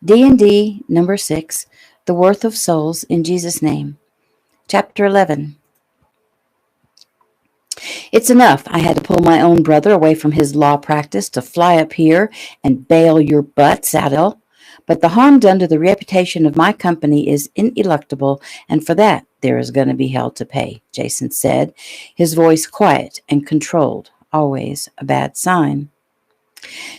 DND number 6, The Worth of Souls in Jesus' Name. Chapter 11. It's enough. I had to pull my own brother away from his law practice to fly up here and bail your butts out of. But the harm done to the reputation of my company is ineluctable, and for that there is going to be hell to pay, Jason said, his voice quiet and controlled, always a bad sign.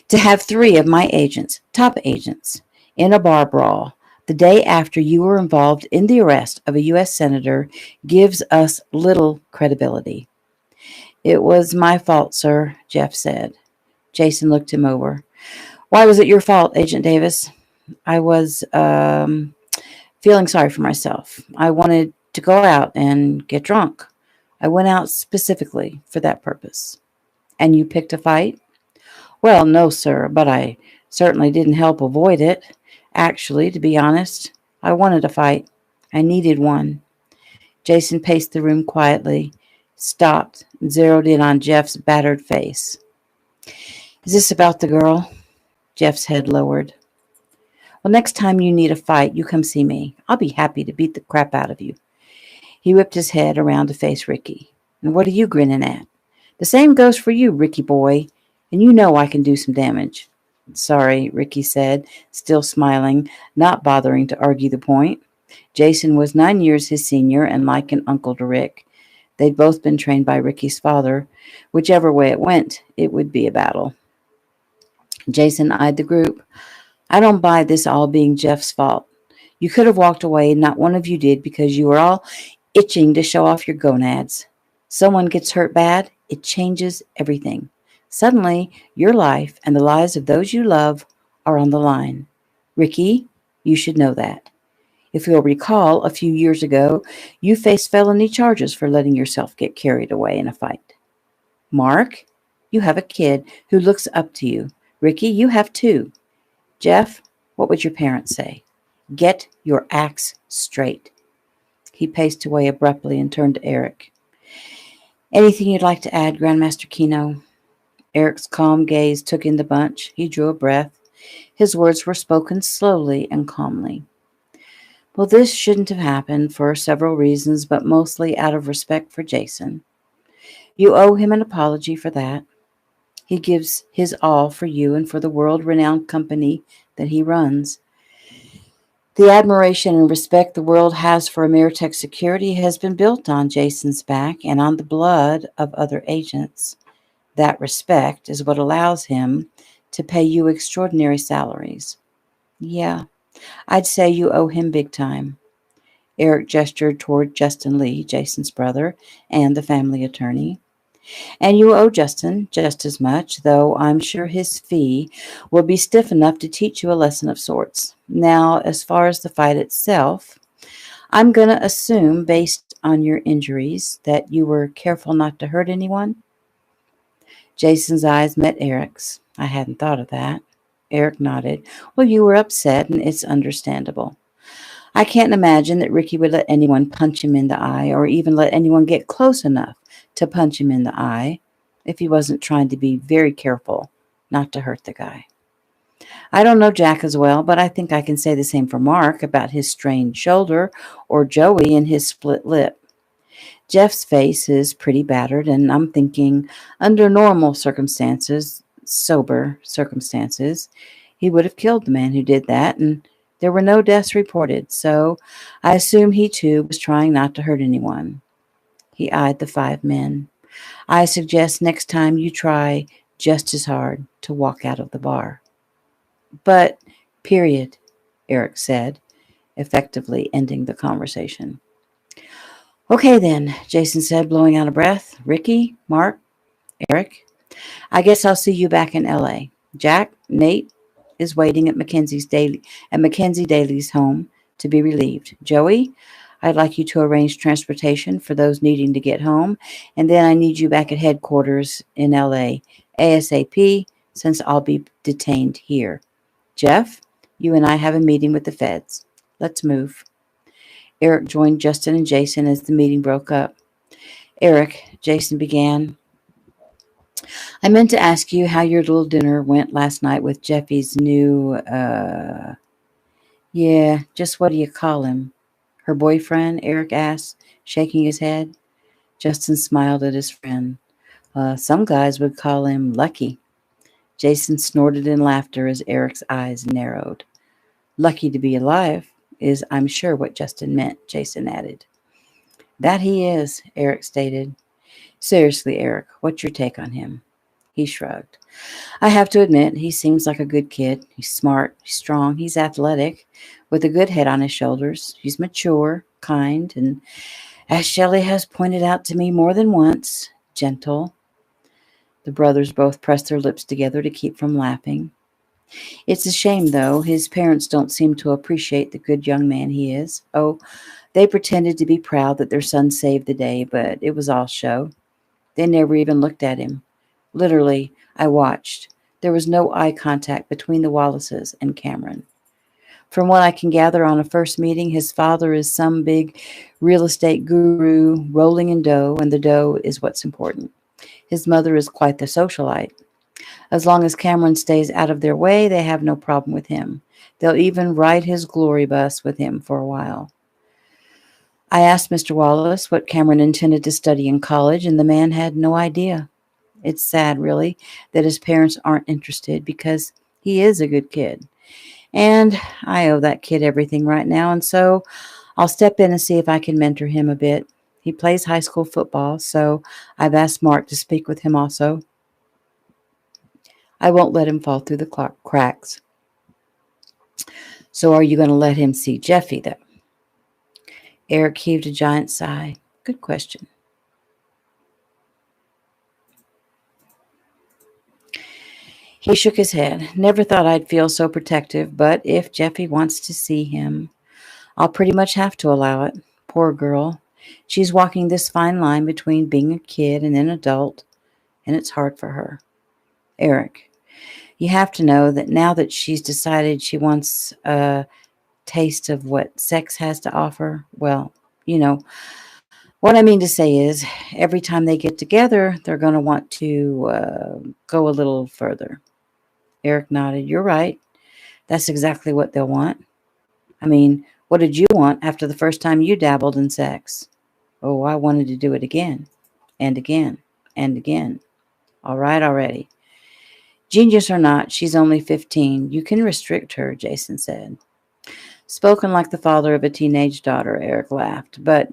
To have 3 of my agents, top agents, in a bar brawl the day after you were involved in the arrest of a U.S. Senator gives us little credibility. It was my fault, sir, Jeff said. Jason looked him over. Why was it your fault, Agent Davis? I was feeling sorry for myself. I wanted to go out and get drunk. I went out specifically for that purpose. And you picked a fight? Well, no, sir, but I certainly didn't help avoid it. Actually, to be honest, I wanted a fight. I needed one. Jason paced the room quietly, stopped, and zeroed in on Jeff's battered face. Is this about the girl? Jeff's head lowered. Well, next time you need a fight, you come see me. I'll be happy to beat the crap out of you. He whipped his head around to face Ricky. And what are you grinning at? The same goes for you, Ricky boy, and you know I can do some damage. Sorry, Ricky said, still smiling, not bothering to argue the point. Jason was 9 years his senior and like an uncle to Rick. They'd both been trained by Ricky's father. Whichever way it went, it would be a battle. Jason eyed the group. I don't buy this all being Jeff's fault. You could have walked away, and not one of you did because you were all itching to show off your gonads. Someone gets hurt bad, it changes everything. Suddenly, your life and the lives of those you love are on the line. Ricky, you should know that. If you'll recall, a few years ago, you faced felony charges for letting yourself get carried away in a fight. Mark, you have a kid who looks up to you. Ricky, you have 2. Jeff, what would your parents say? Get your acts straight. He paced away abruptly and turned to Eric. Anything you'd like to add, Grandmaster Kino? Eric's calm gaze took in the bunch. He drew a breath. His words were spoken slowly and calmly. Well, this shouldn't have happened for several reasons, but mostly out of respect for Jason. You owe him an apology for that. He gives his all for you and for the world-renowned company that he runs. The admiration and respect the world has for Ameritech security has been built on Jason's back and on the blood of other agents. That respect is what allows him to pay you extraordinary salaries. Yeah, I'd say you owe him big time. Eric gestured toward Justin Lee, Jason's brother, and the family attorney. And you owe Justin just as much, though I'm sure his fee will be stiff enough to teach you a lesson of sorts. Now, as far as the fight itself, I'm going to assume, based on your injuries, that you were careful not to hurt anyone? Jason's eyes met Eric's. I hadn't thought of that. Eric nodded. Well, you were upset, and it's understandable. I can't imagine that Ricky would let anyone punch him in the eye or even let anyone get close enough to punch him in the eye if he wasn't trying to be very careful not to hurt the guy. I don't know Jack as well, but I think I can say the same for Mark about his strained shoulder or Joey and his split lip. Jeff's face is pretty battered, and I'm thinking under normal circumstances, sober circumstances, he would have killed the man who did that, and there were no deaths reported, so I assume he too was trying not to hurt anyone. He eyed the 5 men. I suggest next time you try just as hard to walk out of the bar. But, period, Eric said, effectively ending the conversation. Okay then, Jason said, blowing out a breath. Ricky, Mark, Eric, I guess I'll see you back in L.A. Jack, Nate is waiting at Mackenzie Daly's home to be relieved. Joey, I'd like you to arrange transportation for those needing to get home, and then I need you back at headquarters in L.A. ASAP, since I'll be detained here. Jeff, you and I have a meeting with the feds. Let's move. Eric joined Justin and Jason as the meeting broke up. Eric, Jason began, I meant to ask you how your little dinner went last night with Jeffy's new, Yeah, just what do you call him? Her boyfriend? Eric asked, shaking his head. Justin smiled at his friend. Some guys would call him Lucky. Jason snorted in laughter as Eric's eyes narrowed. Lucky to be alive is, I'm sure, what Justin meant, Jason added. That he is, Eric stated. Seriously, Eric, what's your take on him? He shrugged. I have to admit, he seems like a good kid. He's smart, he's strong, he's athletic, with a good head on his shoulders. He's mature, kind, and, as Shelley has pointed out to me more than once, gentle. The brothers both pressed their lips together to keep from laughing. It's a shame, though, his parents don't seem to appreciate the good young man he is. Oh, they pretended to be proud that their son saved the day, but it was all show. They never even looked at him. Literally, I watched. There was no eye contact between the Wallaces and Cameron. From what I can gather on a first meeting, his father is some big real estate guru rolling in dough, and the dough is what's important. His mother is quite the socialite. As long as Cameron stays out of their way, they have no problem with him. They'll even ride his glory bus with him for a while. I asked Mr. Wallace what Cameron intended to study in college, and the man had no idea. It's sad, really, that his parents aren't interested because he is a good kid. And I owe that kid everything right now, and so I'll step in and see if I can mentor him a bit. He plays high school football, so I've asked Mark to speak with him also. I won't let him fall through the cracks. So are you going to let him see Jeffy, though? Eric heaved a giant sigh. Good question. He shook his head. Never thought I'd feel so protective, but if Jeffy wants to see him, I'll pretty much have to allow it. Poor girl. She's walking this fine line between being a kid and an adult, and it's hard for her. Eric, you have to know that now that she's decided she wants a taste of what sex has to offer, well, you know, what I mean to say is every time they get together, they're going to want to go a little further. Eric nodded. You're right. That's exactly what they'll want. I mean, what did you want after the first time you dabbled in sex? Oh, I wanted to do it again, and again, and again. All right, already. Genius or not, she's only 15. You can restrict her, Jason said. Spoken like the father of a teenage daughter, Eric laughed. But,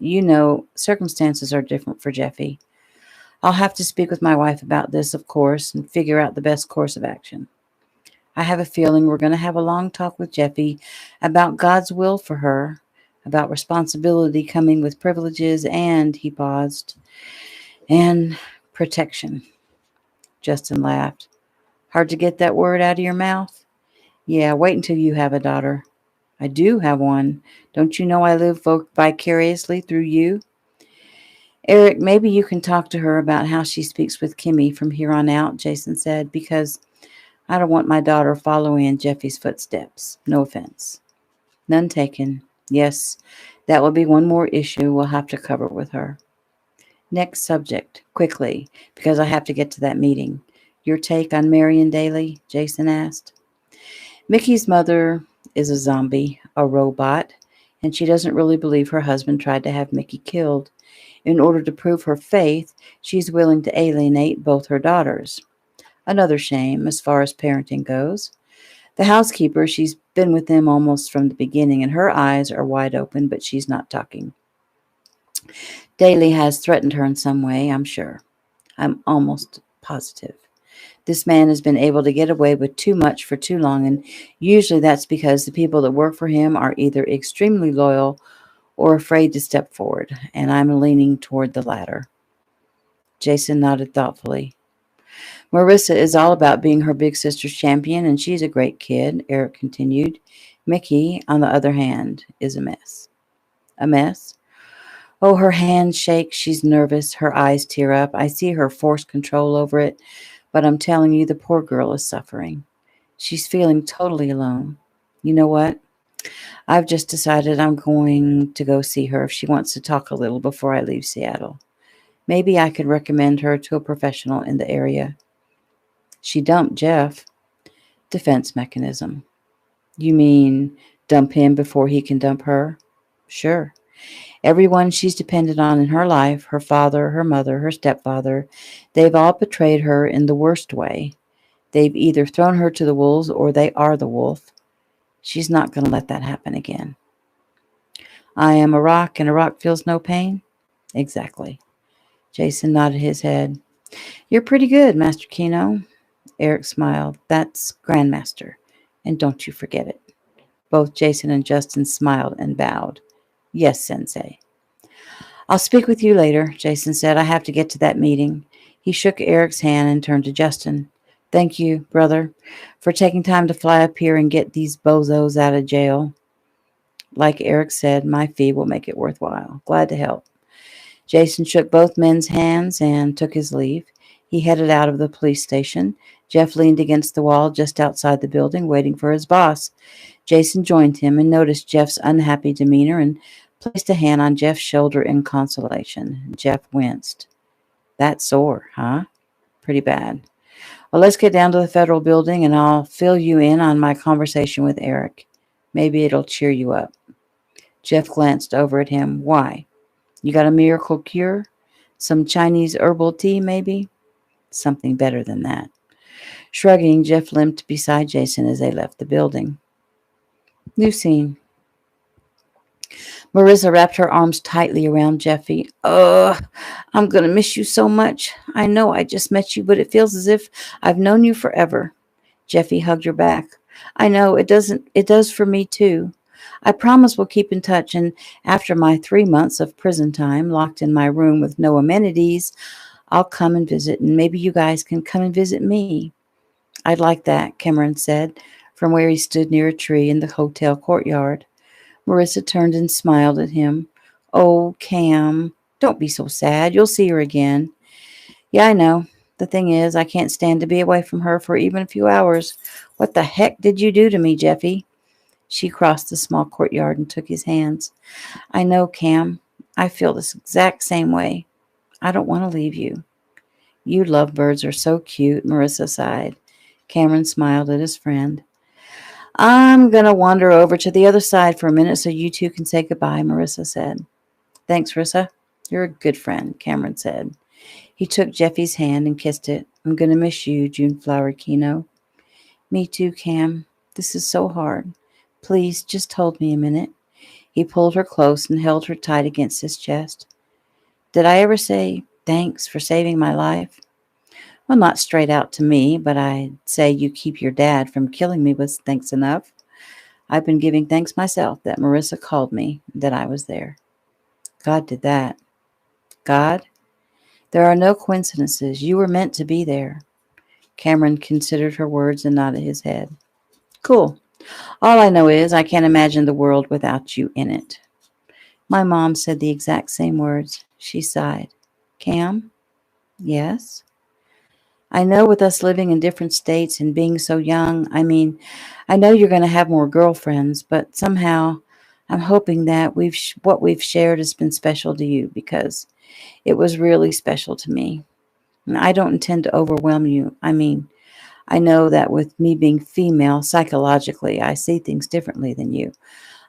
circumstances are different for Jeffy. I'll have to speak with my wife about this, of course, and figure out the best course of action. I have a feeling we're going to have a long talk with Jeffy about God's will for her, about responsibility coming with privileges, and, he paused, and protection. Justin laughed. Hard to get that word out of your mouth? Yeah, wait until you have a daughter. I do have one. Don't you know I live vicariously through you? Eric, maybe you can talk to her about how she speaks with Kimmy from here on out, Jason said, because I don't want my daughter following in Jeffy's footsteps. No offense. None taken. Yes, that will be one more issue we'll have to cover with her. Next subject, quickly, because I have to get to that meeting. Your take on Marion Daly? Jason asked. Mickey's mother is a zombie, a robot, and she doesn't really believe her husband tried to have Mickey killed. In order to prove her faith, she's willing to alienate both her daughters. Another shame as far as parenting goes. The housekeeper, she's been with them almost from the beginning, and her eyes are wide open, but she's not talking. Daly has threatened her in some way, I'm sure. I'm almost positive. This man has been able to get away with too much for too long, and usually that's because the people that work for him are either extremely loyal or afraid to step forward, and I'm leaning toward the latter. Jason nodded thoughtfully. Marissa is all about being her big sister's champion, and she's a great kid, Eric continued. Mickey, on the other hand, is a mess. A mess? Oh, her hands shake. She's nervous. Her eyes tear up. I see her force control over it, but I'm telling you, the poor girl is suffering. She's feeling totally alone. You know what? I've just decided I'm going to go see her if she wants to talk a little before I leave Seattle. Maybe I could recommend her to a professional in the area. She dumped Jeff. Defense mechanism. You mean Dump him before he can dump her? Sure. Everyone she's depended on in her life, her father, her mother, her stepfather, they've all betrayed her in the worst way. They've either thrown her to the wolves or they are the wolf. She's not going to let that happen again. I am a rock and a rock feels no pain? Exactly. Jason nodded his head. You're pretty good, Master Kino. Eric smiled. That's Grandmaster. And don't you forget it. Both Jason and Justin smiled and bowed. Yes, Sensei. I'll speak with you later, Jason said. I have to get to that meeting. He shook Eric's hand and turned to Justin. Thank you, brother, for taking time to fly up here and get these bozos out of jail. Like Eric said, my fee will make it worthwhile. Glad to help. Jason shook both men's hands and took his leave. He headed out of the police station. Jeff leaned against the wall just outside the building, waiting for his boss. Jason joined him and noticed Jeff's unhappy demeanor and placed a hand on Jeff's shoulder in consolation. Jeff winced. That's sore, huh? Pretty bad. Well, let's get down to the federal building and I'll fill you in on my conversation with Eric. Maybe it'll cheer you up. Jeff glanced over at him. Why? You got a miracle cure? Some Chinese herbal tea, maybe? Something better than that. Shrugging, Jeff limped beside Jason as they left the building. New scene. Marissa wrapped her arms tightly around Jeffy. Ugh, I'm going to miss you so much. I know I just met you, but it feels as if I've known you forever. Jeffy hugged her back. I know, it does for me too. I promise we'll keep in touch, and after my 3 months of prison time, locked in my room with no amenities, I'll come and visit, and maybe you guys can come and visit me. I'd like that, Cameron said, from where he stood near a tree in the hotel courtyard. Marissa turned and smiled at him. Oh, Cam, don't be so sad. You'll see her again. Yeah, I know. The thing is, I can't stand to be away from her for even a few hours. What the heck did you do to me, Jeffy? She crossed the small courtyard and took his hands. I know, Cam. I feel this exact same way. I don't want to leave you. You lovebirds are so cute, Marissa sighed. Cameron smiled at his friend. I'm going to wander over to the other side for a minute so you two can say goodbye, Marissa said. Thanks, Rissa. You're a good friend, Cameron said. He took Jeffy's hand and kissed it. I'm going to miss you, Juneflower Kino. Me too, Cam. This is so hard. Please, just hold me a minute. He pulled her close and held her tight against his chest. Did I ever say thanks for saving my life? Well, not straight out to me, but I'd say you keep your dad from killing me was thanks enough. I've been giving thanks myself that Marissa called me, that I was there. God did that. God? There are no coincidences. You were meant to be there. Cameron considered her words and nodded his head. Cool. All I know is I can't imagine the world without you in it. My mom said the exact same words. She sighed. Cam? Yes? I know with us living in different states and being so young, I know you're going to have more girlfriends, but somehow I'm hoping that what we've shared has been special to you because it was really special to me. And I don't intend to overwhelm you. I know that with me being female, psychologically, I see things differently than you.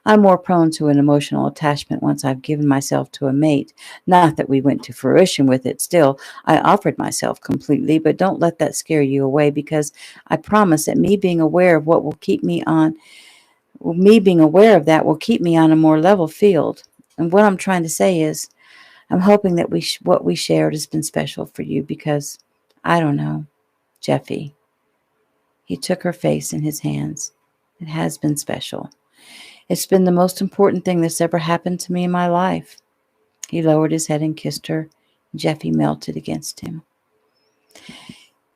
I'm more prone to an emotional attachment once I've given myself to a mate. Not that we went to fruition with it. Still, I offered myself completely, but don't let that scare you away because I promise that me being aware of that will keep me on a more level field. And what I'm trying to say is, I'm hoping that what we shared has been special for you because, I don't know, Jeffy. He took her face in his hands. It has been special. It's been the most important thing that's ever happened to me in my life. He lowered his head and kissed her. Jeffy melted against him.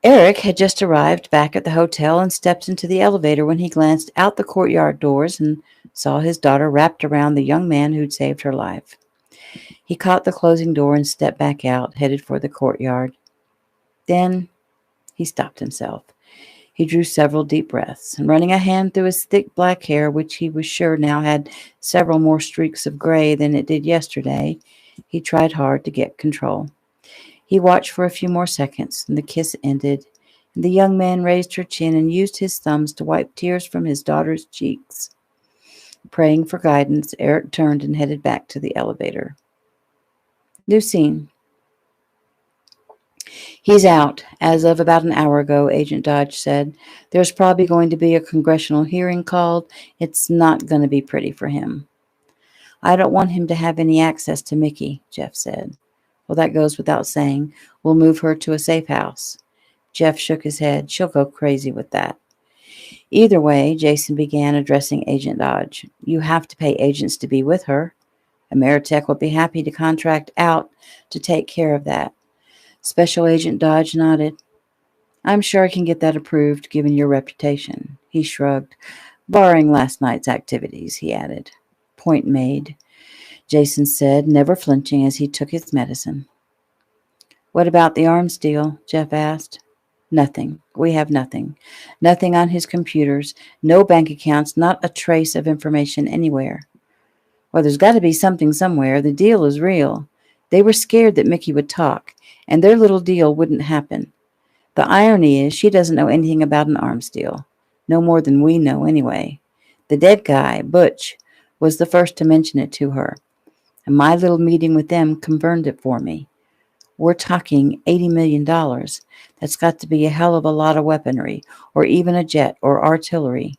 Eric had just arrived back at the hotel and stepped into the elevator when he glanced out the courtyard doors and saw his daughter wrapped around the young man who'd saved her life. He caught the closing door and stepped back out, headed for the courtyard. Then he stopped himself. He drew several deep breaths, and running a hand through his thick black hair, which he was sure now had several more streaks of gray than it did yesterday, he tried hard to get control. He watched for a few more seconds, and the kiss ended, and the young man raised her chin and used his thumbs to wipe tears from his daughter's cheeks. Praying for guidance, Eric turned and headed back to the elevator. New scene. He's out. As of about an hour ago, Agent Dodge said. There's probably going to be a congressional hearing called. It's not going to be pretty for him. I don't want him to have any access to Mickey, Jeff said. Well, that goes without saying. We'll move her to a safe house. Jeff shook his head. She'll go crazy with that. Either way, Jason began addressing Agent Dodge. You have to pay agents to be with her. Ameritech will be happy to contract out to take care of that. Special Agent Dodge nodded. I'm sure I can get that approved, given your reputation. He shrugged. Barring last night's activities, he added. Point made, Jason said, never flinching as he took his medicine. What about the arms deal? Jeff asked. Nothing. We have nothing. Nothing on his computers. No bank accounts. Not a trace of information anywhere. Well, there's got to be something somewhere. The deal is real. They were scared that Mickey would talk, and their little deal wouldn't happen. The irony is she doesn't know anything about an arms deal. No more than we know anyway. The dead guy, Butch, was the first to mention it to her, and my little meeting with them confirmed it for me. We're talking $80 million. That's got to be a hell of a lot of weaponry, or even a jet or artillery.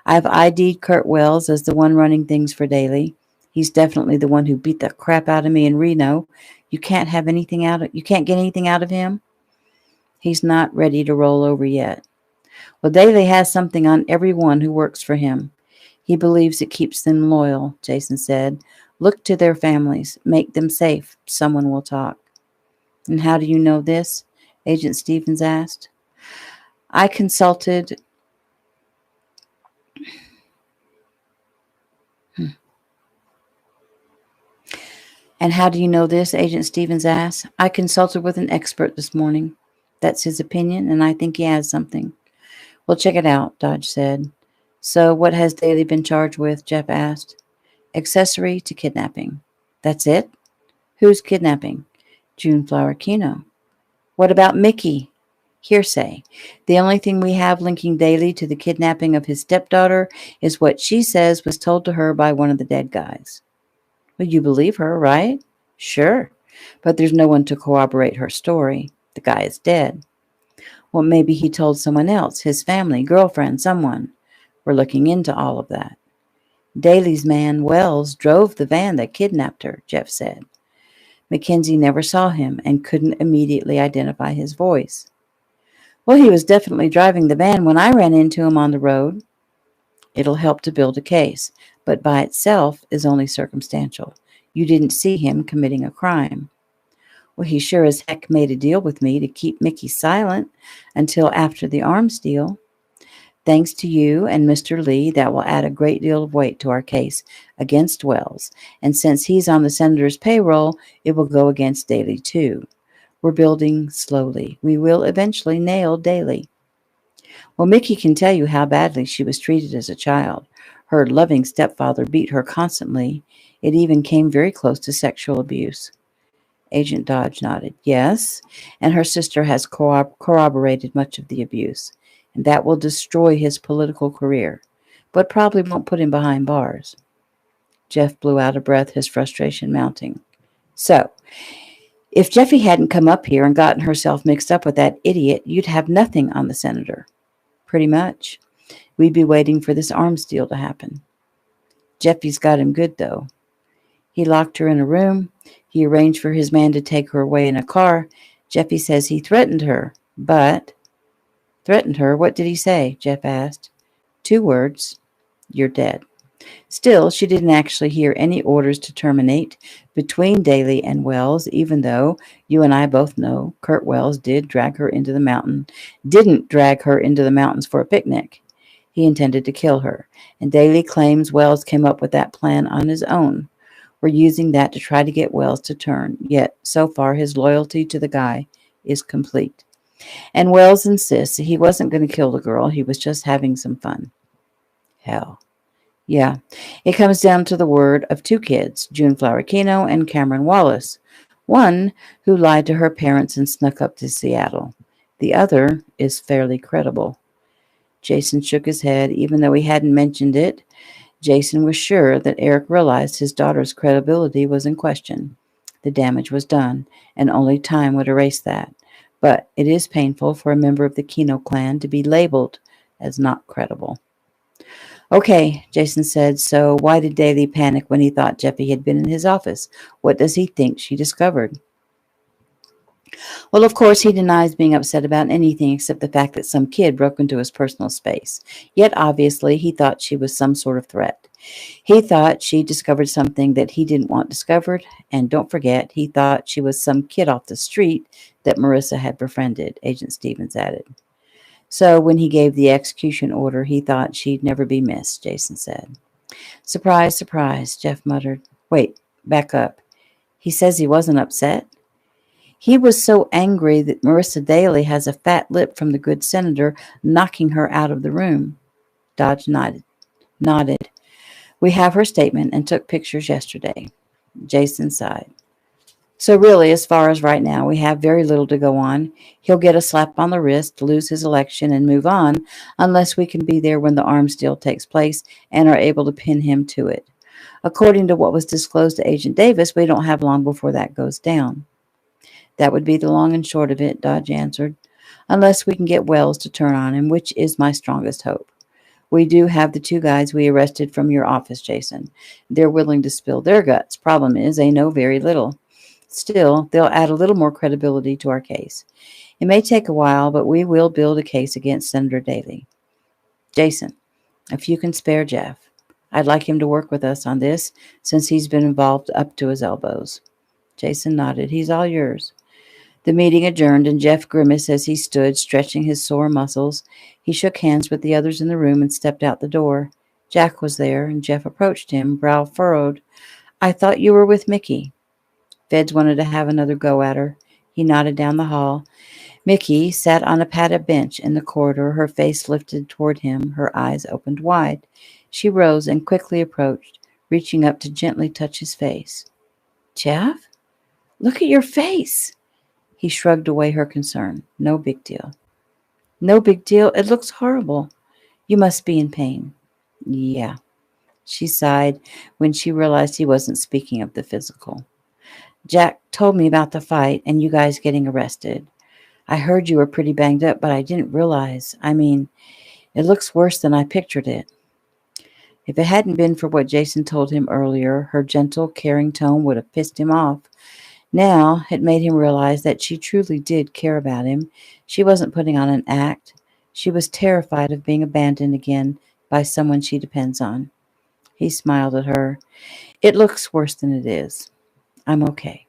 I've ID'd Kurt Wells as the one running things for Daly. He's definitely the one who beat the crap out of me in Reno. You can't get anything out of him? He's not ready to roll over yet. Well, Daly has something on everyone who works for him. He believes it keeps them loyal, Jason said. Look to their families. Make them safe. Someone will talk. And how do you know this? Agent Stevens asked. I consulted... And how do you know this? Agent Stevens asked. I consulted with an expert this morning. That's his opinion, and I think he has something. Well, check it out, Dodge said. So what has Daly been charged with? Jeff asked. Accessory to kidnapping. That's it? Who's kidnapping? June Flower Keno. What about Mickey? Hearsay. The only thing we have linking Daly to the kidnapping of his stepdaughter is what she says was told to her by one of the dead guys. Well, you believe her, right? Sure. But there's no one to corroborate her story. The guy is dead. Well, maybe he told someone else, his family, girlfriend, someone. We're looking into all of that. Daly's man, Wells, drove the van that kidnapped her, Jeff said. Mackenzie never saw him and couldn't immediately identify his voice. Well, he was definitely driving the van when I ran into him on the road. It'll help to build a case, but by itself is only circumstantial. You didn't see him committing a crime. Well, he sure as heck made a deal with me to keep Mickey silent until after the arms deal. Thanks to you and Mr. Lee, that will add a great deal of weight to our case against Wells. And since he's on the senator's payroll, it will go against Daly too. We're building slowly. We will eventually nail Daly. Well, Mickey can tell you how badly she was treated as a child. Her loving stepfather beat her constantly. It even came very close to sexual abuse. Agent Dodge nodded. Yes, and her sister has corroborated much of the abuse, and that will destroy his political career, but probably won't put him behind bars. Jeff blew out a breath, his frustration mounting. So, if Jeffy hadn't come up here and gotten herself mixed up with that idiot, you'd have nothing on the senator. Pretty much. We'd be waiting for this arms deal to happen. Jeffy's got him good, though. He locked her in a room. He arranged for his man to take her away in a car. Jeffy says he threatened her, but... Threatened her? What did he say? Jeff asked. 2 words. You're dead. Still, she didn't actually hear any orders to terminate between Daly and Wells, even though you and I both know Kurt Wells didn't drag her into the mountains for a picnic. He intended to kill her, and Daly claims Wells came up with that plan on his own. We're using that to try to get Wells to turn, yet so far his loyalty to the guy is complete. And Wells insists he wasn't going to kill the girl, he was just having some fun. Hell. Yeah, it comes down to the word of 2 kids, June Flower Keno and Cameron Wallace. One who lied to her parents and snuck up to Seattle. The other is fairly credible. Jason shook his head, even though he hadn't mentioned it. Jason was sure that Eric realized his daughter's credibility was in question. The damage was done, and only time would erase that. But it is painful for a member of the Kino clan to be labeled as not credible. Okay, Jason said, so why did Daly panic when he thought Jeffy had been in his office? What does he think she discovered? Well, of course, he denies being upset about anything except the fact that some kid broke into his personal space. Yet, obviously, he thought she was some sort of threat. He thought she discovered something that he didn't want discovered, and don't forget, he thought she was some kid off the street that Marissa had befriended, Agent Stevens added. So when he gave the execution order, he thought she'd never be missed, Jason said. Surprise, surprise, Jeff muttered. Wait, back up. He says he wasn't upset? He was so angry that Marissa Daly has a fat lip from the good senator knocking her out of the room. Dodge nodded. We have her statement and took pictures yesterday. Jason sighed. So really, as far as right now, we have very little to go on. He'll get a slap on the wrist, lose his election, and move on, unless we can be there when the arms deal takes place and are able to pin him to it. According to what was disclosed to Agent Davis, we don't have long before that goes down. That would be the long and short of it, Dodge answered, unless we can get Wells to turn on him, which is my strongest hope. We do have the two guys we arrested from your office, Jason. They're willing to spill their guts. Problem is, they know very little. Still, they'll add a little more credibility to our case. It may take a while, but we will build a case against Senator Daly. Jason, if you can spare Jeff, I'd like him to work with us on this, since he's been involved up to his elbows. Jason nodded. He's all yours. The meeting adjourned, and Jeff grimaced as he stood, stretching his sore muscles. He shook hands with the others in the room and stepped out the door. Jack was there, and Jeff approached him, brow furrowed. I thought you were with Mickey. Feds wanted to have another go at her. He nodded down the hall. Mickey sat on a padded bench in the corridor, her face lifted toward him, her eyes opened wide. She rose and quickly approached, reaching up to gently touch his face. Jeff? Look at your face. He shrugged away her concern. No big deal. No big deal? It looks horrible. You must be in pain. Yeah. She sighed when she realized he wasn't speaking of the physical. Jack told me about the fight and you guys getting arrested. I heard you were pretty banged up, but I didn't realize. It looks worse than I pictured it. If it hadn't been for what Jason told him earlier, her gentle, caring tone would have pissed him off. Now it made him realize that she truly did care about him. She wasn't putting on an act. She was terrified of being abandoned again by someone she depends on. He smiled at her. It looks worse than it is. I'm okay.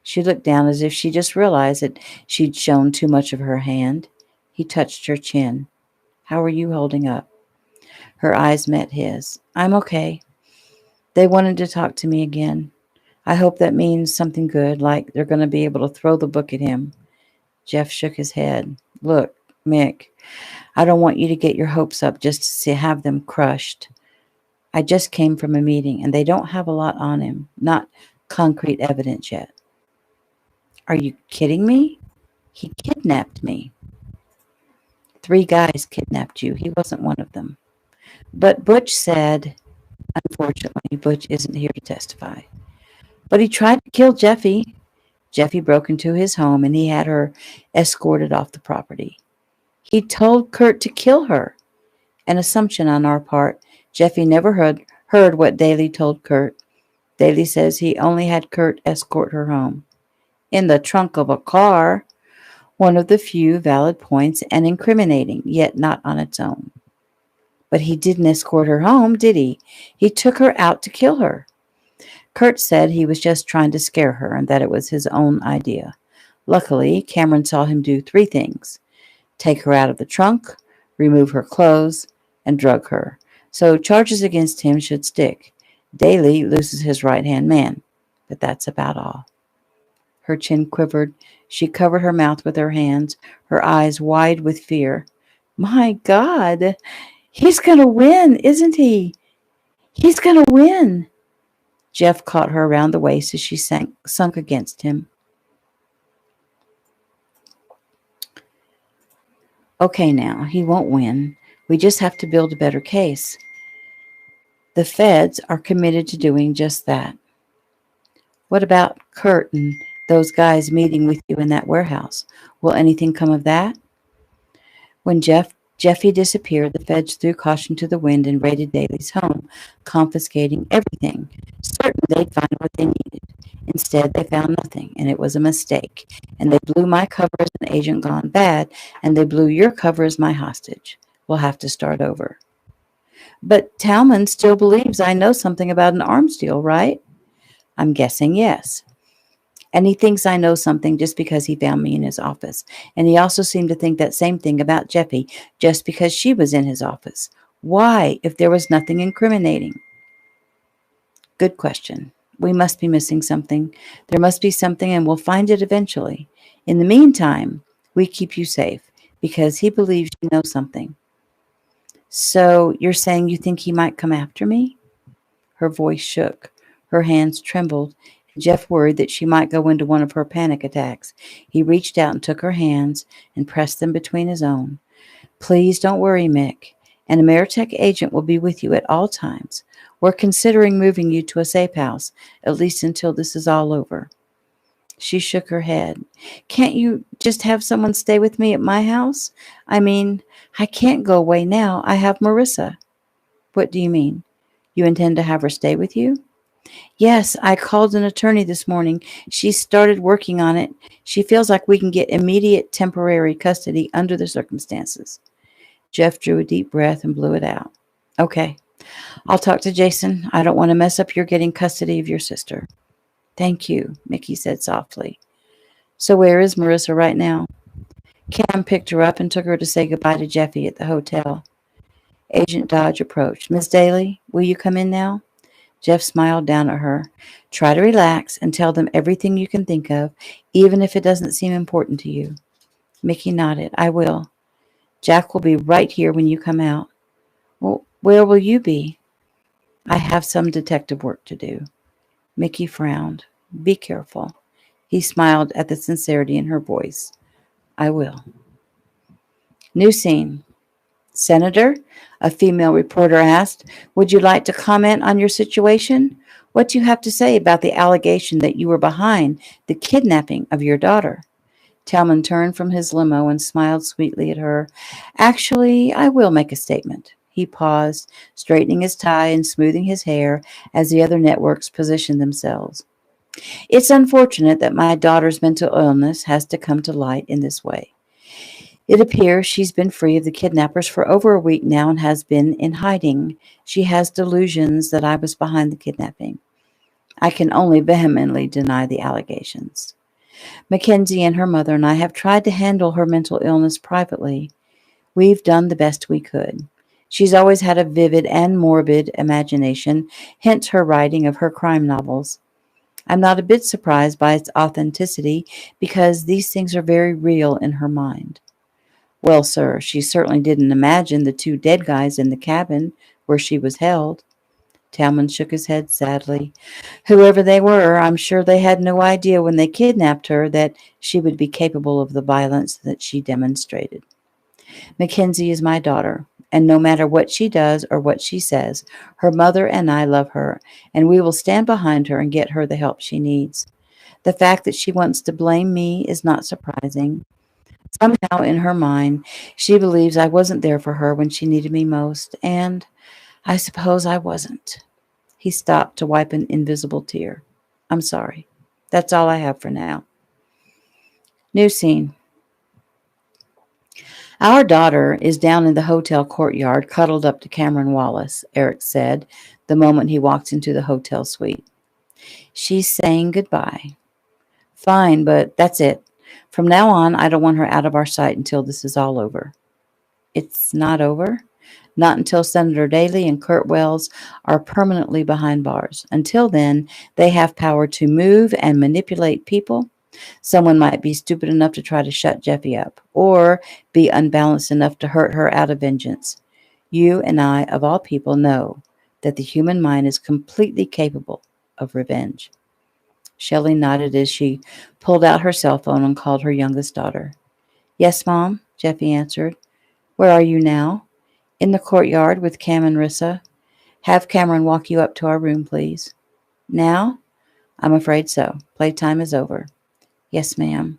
She looked down as if she just realized that she'd shown too much of her hand. He touched her chin. How are you holding up? Her eyes met his. I'm okay. They wanted to talk to me again. I hope that means something good, like they're going to be able to throw the book at him. Jeff shook his head. Look, Mick, I don't want you to get your hopes up just to have them crushed. I just came from a meeting, and they don't have a lot on him. Not concrete evidence yet. Are you kidding me? He kidnapped me. 3 guys kidnapped you. He wasn't one of them. But Butch said, unfortunately, Butch isn't here to testify. But he tried to kill Jeffy. Jeffy broke into his home, and he had her escorted off the property. He told Kurt to kill her. An assumption on our part. Jeffy never heard what Daly told Kurt. Daly says he only had Kurt escort her home. In the trunk of a car. One of the few valid points and incriminating, yet not on its own. But he didn't escort her home, did he? He took her out to kill her. Kurt said he was just trying to scare her and that it was his own idea. Luckily, Cameron saw him do 3 things. Take her out of the trunk, remove her clothes, and drug her. So charges against him should stick. Daly loses his right-hand man. But that's about all. Her chin quivered. She covered her mouth with her hands, her eyes wide with fear. My God, he's going to win, isn't he? He's going to win. Jeff caught her around the waist as she sunk against him. Okay now, he won't win. We just have to build a better case. The feds are committed to doing just that. What about Kurt and those guys meeting with you in that warehouse? Will anything come of that? When Jeffy disappeared, the feds threw caution to the wind and raided Daly's home, confiscating everything, certain they'd find what they needed. Instead, they found nothing, and it was a mistake. And they blew my cover as an agent gone bad, and they blew your cover as my hostage. We'll have to start over. But Talman still believes I know something about an arms deal, right? I'm guessing yes. And he thinks I know something just because he found me in his office. And he also seemed to think that same thing about Jeffy just because she was in his office. Why, if there was nothing incriminating? Good question. We must be missing something. There must be something, and we'll find it eventually. In the meantime, we keep you safe because he believes you know something. So you're saying you think he might come after me? Her voice shook. Her hands trembled. Jeff worried that she might go into one of her panic attacks. He reached out and took her hands and pressed them between his own. Please don't worry, Mick. An Ameritech agent will be with you at all times. We're considering moving you to a safe house, at least until this is all over. She shook her head. Can't you just have someone stay with me at my house? I mean, I can't go away now. I have Marissa. What do you mean? You intend to have her stay with you? Yes, I called an attorney this morning. She started working on it. She feels like we can get immediate temporary custody under the circumstances. Jeff drew a deep breath and blew it out. Okay, I'll talk to Jason. I don't want to mess up your getting custody of your sister. Thank you, Mickey said softly. So where is Marissa right now? Cam picked her up and took her to say goodbye to Jeffy at the hotel. Agent Dodge approached. Miss Daly, will you come in now? Jeff smiled down at her. Try to relax and tell them everything you can think of, even if it doesn't seem important to you. Mickey nodded. I will. Jack will be right here when you come out. Well, where will you be? I have some detective work to do. Mickey frowned. Be careful. He smiled at the sincerity in her voice. I will. New scene. Senator, a female reporter asked, would you like to comment on your situation? What do you have to say about the allegation that you were behind the kidnapping of your daughter? Talman turned from his limo and smiled sweetly at her. Actually, I will make a statement. He paused, straightening his tie and smoothing his hair as the other networks positioned themselves. It's unfortunate that my daughter's mental illness has to come to light in this way. It appears she's been free of the kidnappers for over a week now and has been in hiding. She has delusions that I was behind the kidnapping. I can only vehemently deny the allegations. Mackenzie and her mother and I have tried to handle her mental illness privately. We've done the best we could. She's always had a vivid and morbid imagination, hence her writing of her crime novels. I'm not a bit surprised by its authenticity because these things are very real in her mind. Well, sir, she certainly didn't imagine the two dead guys in the cabin where she was held. Talman shook his head sadly. Whoever they were, I'm sure they had no idea when they kidnapped her that she would be capable of the violence that she demonstrated. Mackenzie is my daughter, and no matter what she does or what she says, her mother and I love her, and we will stand behind her and get her the help she needs. The fact that she wants to blame me is not surprising. Somehow in her mind, she believes I wasn't there for her when she needed me most, and I suppose I wasn't. He stopped to wipe an invisible tear. I'm sorry. That's all I have for now. New scene. Our daughter is down in the hotel courtyard, cuddled up to Cameron Wallace, Eric said the moment he walked into the hotel suite. She's saying goodbye. Fine, but that's it. From now on, I don't want her out of our sight until this is all over. It's not over? Not until Senator Daly and Kurt Wells are permanently behind bars. Until then, they have power to move and manipulate people. Someone might be stupid enough to try to shut Jeffy up, or be unbalanced enough to hurt her out of vengeance. You and I, of all people, know that the human mind is completely capable of revenge. Shelley nodded as she pulled out her cell phone and called her youngest daughter. Yes, Mom, Jeffy answered. Where are you now? In the courtyard with Cam and Rissa. Have Cameron walk you up to our room, please. Now? I'm afraid so. Playtime is over. Yes, ma'am.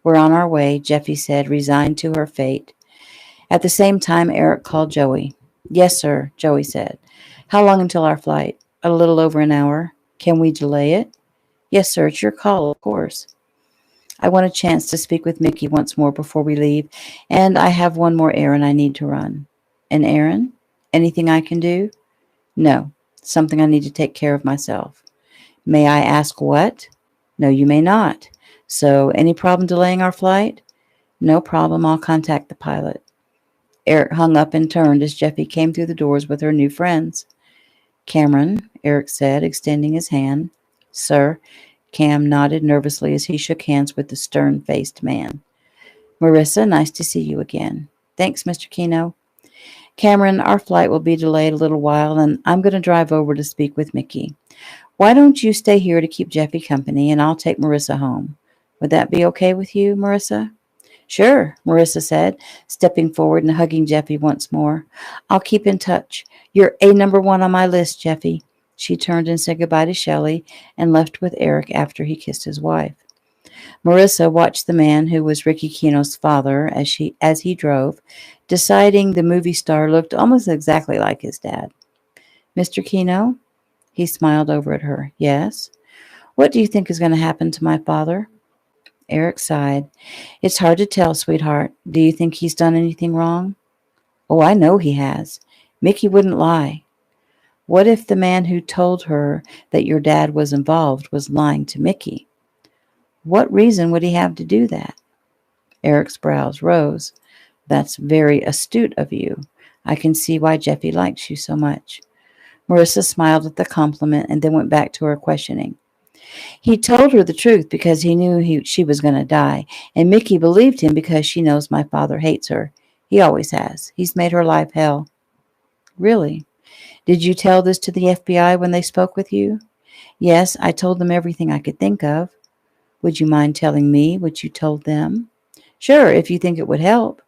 We're on our way, Jeffy said, resigned to her fate. At the same time, Eric called Joey. Yes, sir, Joey said. How long until our flight? A little over an hour. Can we delay it? Yes, sir, it's your call, of course. I want a chance to speak with Mickey once more before we leave, and I have one more errand I need to run. An errand? Anything I can do? No, something I need to take care of myself. May I ask what? No, you may not. So, any problem delaying our flight? No problem, I'll contact the pilot. Eric hung up and turned as Jeffy came through the doors with her new friends. Cameron, Eric said, extending his hand. Sir. Cam nodded nervously as he shook hands with the stern-faced man. Marissa, nice to see you again. Thanks, Mr. Keno. Cameron, our flight will be delayed a little while, and I'm going to drive over to speak with Mickey. Why don't you stay here to keep Jeffy company, and I'll take Marissa home. Would that be okay with you, Marissa? Sure, Marissa said, stepping forward and hugging Jeffy once more. I'll keep in touch. You're number 1 on my list, Jeffy. She turned and said goodbye to Shelley and left with Eric after he kissed his wife. Marissa watched the man who was Ricky Keno's father as he drove, deciding the movie star looked almost exactly like his dad. Mr. Keno? He smiled over at her. Yes? What do you think is going to happen to my father? Eric sighed. It's hard to tell, sweetheart. Do you think he's done anything wrong? Oh, I know he has. Mickey wouldn't lie. What if the man who told her that your dad was involved was lying to Mickey? What reason would he have to do that? Eric's brows rose. That's very astute of you. I can see why Jeffy likes you so much. Marissa smiled at the compliment and then went back to her questioning. He told her the truth because he knew she was going to die, and Mickey believed him because she knows my father hates her. He always has. He's made her life hell. Really? Did you tell this to the FBI when they spoke with you? Yes, I told them everything I could think of. Would you mind telling me what you told them? Sure, if you think it would help.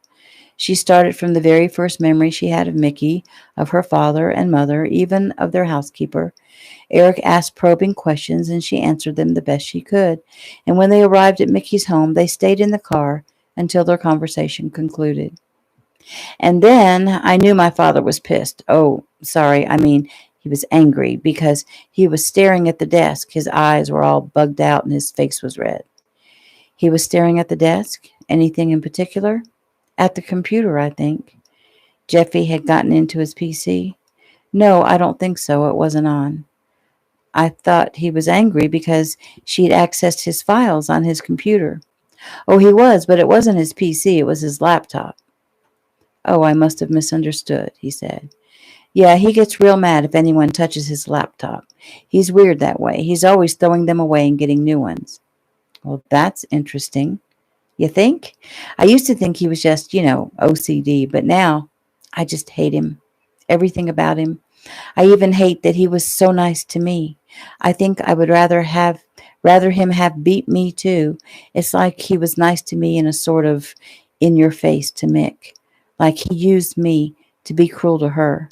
She started from the very first memory she had of Mickey, of her father and mother, even of their housekeeper. Eric asked probing questions, and she answered them the best she could. And when they arrived at Mickey's home, they stayed in the car until their conversation concluded. And then I knew my father was pissed. Oh, sorry, he was angry because he was staring at the desk. His eyes were all bugged out and his face was red. He was staring at the desk? Anything in particular? At the computer, I think. Jeffy had gotten into his PC? No, I don't think so. It wasn't on. I thought he was angry because she'd accessed his files on his computer. Oh, he was, but it wasn't his PC. It was his laptop. Oh, I must have misunderstood, he said. Yeah, he gets real mad if anyone touches his laptop. He's weird that way. He's always throwing them away and getting new ones. Well, that's interesting. You think? I used to think he was just, OCD, but now I just hate him. Everything about him. I even hate that he was so nice to me. I think I would rather him have beat me too. It's like he was nice to me in a sort of in-your-face to Mick. Like he used me to be cruel to her.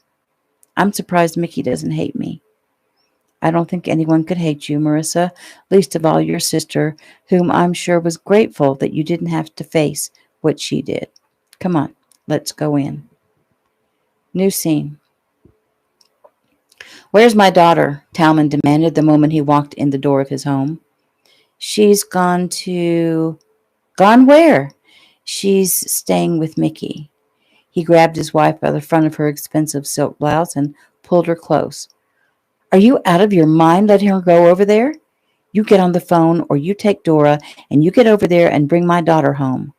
I'm surprised Mickey doesn't hate me. I don't think anyone could hate you, Marissa, least of all your sister, whom I'm sure was grateful that you didn't have to face what she did. Come on, let's go in. New scene. Where's my daughter? Talman demanded the moment he walked in the door of his home. She's gone to... Gone where? She's staying with Mickey. He grabbed his wife by the front of her expensive silk blouse and pulled her close. Are you out of your mind letting her go over there? You get on the phone or you take Dora and you get over there and bring my daughter home.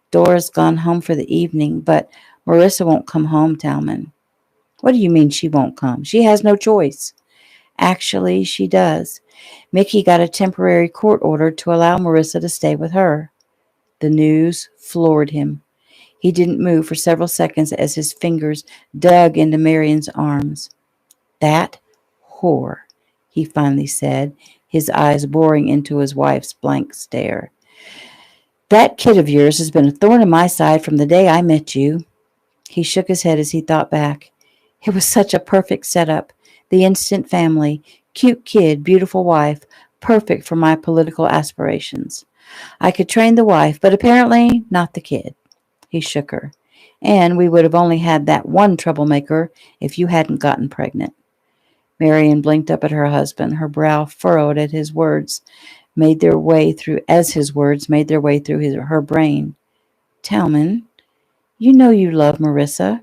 Dora's gone home for the evening, but Marissa won't come home, Talman. What do you mean she won't come? She has no choice. Actually, she does. Mickey got a temporary court order to allow Marissa to stay with her. The news floored him. He didn't move for several seconds as his fingers dug into Marion's arms. That whore, he finally said, his eyes boring into his wife's blank stare. That kid of yours has been a thorn in my side from the day I met you. He shook his head as he thought back. It was such a perfect setup. The instant family, cute kid, beautiful wife, perfect for my political aspirations. I could train the wife, but apparently not the kid. He shook her. And we would have only had that one troublemaker if you hadn't gotten pregnant. Marian blinked up at her husband, her brow furrowed at his words made their way through as his words made their way through her brain. Talman, you know you love Marissa.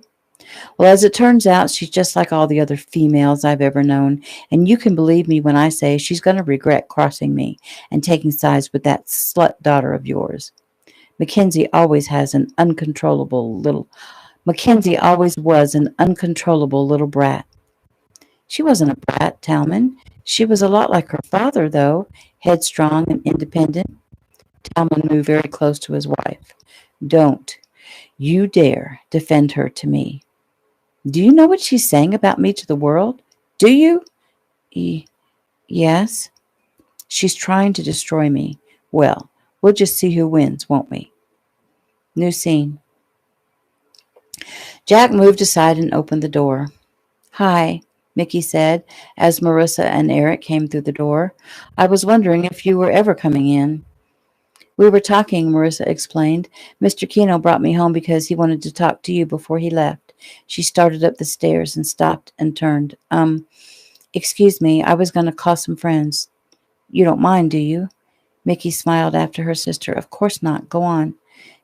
Well, as it turns out, she's just like all the other females I've ever known, and you can believe me when I say she's going to regret crossing me and taking sides with that slut daughter of yours. Mackenzie always was an uncontrollable little brat. She wasn't a brat, Talman. She was a lot like her father, though, headstrong and independent. Talman moved very close to his wife. Don't you dare defend her to me. Do you know what she's saying about me to the world? Do you? Yes. She's trying to destroy me. Well, we'll just see who wins, won't we? New scene. Jack moved aside and opened the door. Hi, Mickey said, as Marissa and Eric came through the door. I was wondering if you were ever coming in. We were talking, Marissa explained. Mr. Keno brought me home because he wanted to talk to you before he left. She started up the stairs and stopped and turned. Excuse me, I was going to call some friends. You don't mind, do you? Mickey smiled after her sister. Of course not. Go on.